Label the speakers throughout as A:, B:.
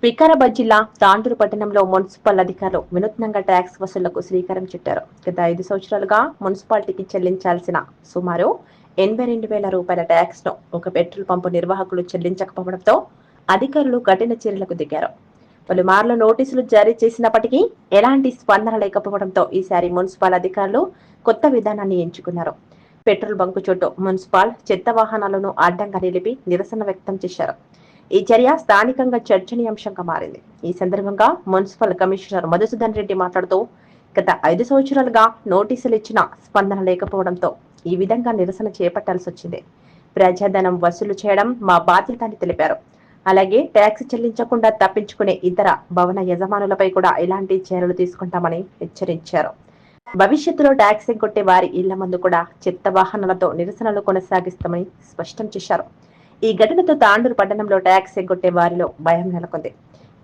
A: వికారాబాద్ జిల్లా తాండూరు పట్టణంలో మున్సిపల్ అధికారులు వినూత్నంగా ట్యాక్స్ వసూళ్లకు శ్రీకారం చుట్టారు. గత 5 సంవత్సరాలుగా మున్సిపాలిటీకి చెల్లించాల్సిన సుమారు 82,000 రూపాయల ట్యాక్స్ ను ఒక పెట్రోల్ పంపు నిర్వాహకులు చెల్లించకపోవడంతో అధికారులు కఠిన చర్యలకు దిగారు. పలుమార్లు నోటీసులు జారీ చేసినప్పటికీ ఎలాంటి స్పందన లేకపోవడంతో ఈసారి మున్సిపల్ అధికారులు కొత్త విధానాన్ని ఎంచుకున్నారు. పెట్రోల్ బంకు చుట్టూ మున్సిపల్ చెత్త వాహనాలను అడ్డంగా నిలిపి నిరసన వ్యక్తం చేశారు. ఈ చర్య స్థానికంగా చర్చనీయాంశంగా మారింది. ఈ సందర్భంగా మున్సిపల్ కమిషనర్ మధుసూదన్ రెడ్డి మాట్లాడుతూ గత 5 సంవత్సరాలుగా నోటీసులు ఇచ్చినా స్పందన లేకపోవడంతో ఈ విధంగా నిరసన చేపట్టాల్సి వచ్చింది. ప్రజాధనం వసూలు చేయడం మా బాధ్యత అని తెలిపారు. అలాగే ట్యాక్స్ చెల్లించకుండా తప్పించుకునే ఇతర భవన యజమానులపై కూడా ఇలాంటి చర్యలు తీసుకుంటామని హెచ్చరించారు. భవిష్యత్తులో ట్యాక్స్ ఎగ్గొట్టే వారి ఇళ్ల ముందు కూడా చెత్త వాహనాలతో నిరసనలు కొనసాగిస్తామని స్పష్టం చేశారు. ఈ ఘటనతో తాండూరు పట్టణంలో ట్యాక్స్ ఎగ్గొట్టే వారిలో భయం నెలకొంది.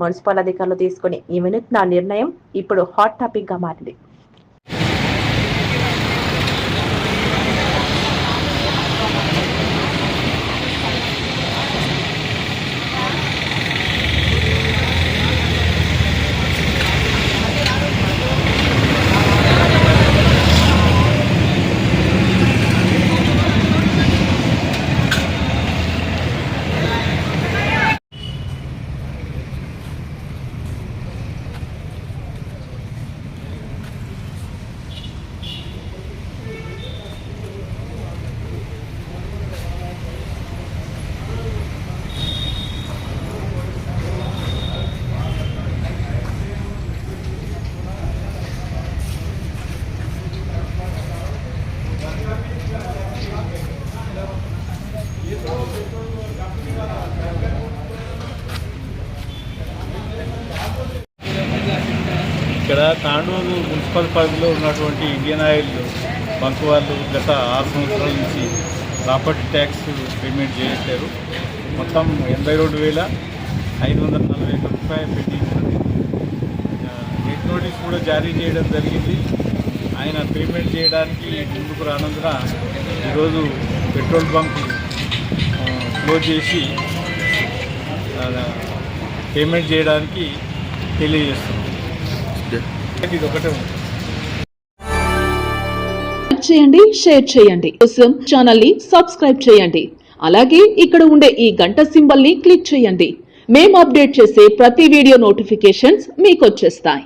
A: మున్సిపల్ అధికారులు తీసుకుని ఈ వినూత్న నిర్ణయం ఇప్పుడు హాట్ టాపిక్ గా మారింది.
B: ఇక్కడ తాండూరు మున్సిపల్ పరిధిలో ఉన్నటువంటి ఇండియన్ ఆయిల్ బంక్ వాళ్ళు గత 6 సంవత్సరాల నుంచి ప్రాపర్టీ ట్యాక్స్ పేమెంట్ చేయట్లేదు. మొత్తం 82,541 రూపాయలు పెట్టించారు. డెత్ నోటీస్ కూడా జారీ చేయడం జరిగింది. ఆయన పేమెంట్ చేయడానికి ముందుకు రానందున ఈరోజు పెట్రోల్ బంక్ క్లోజ్ చేసి పేమెంట్ చేయడానికి తెలియజేస్తున్నాం. ఇది ఒకటే ఉంది.
C: చేయండి, షేర్ చేయండి. కోసం ఛానల్ ని సబ్స్క్రైబ్ చేయండి. అలాగే ఇక్కడ ఉండే ఈ గంట సింబల్ ని క్లిక్ చేయండి. మేము అప్డేట్ చేసే ప్రతి వీడియో నోటిఫికేషన్స్ మీకు వచ్చేస్తాయి.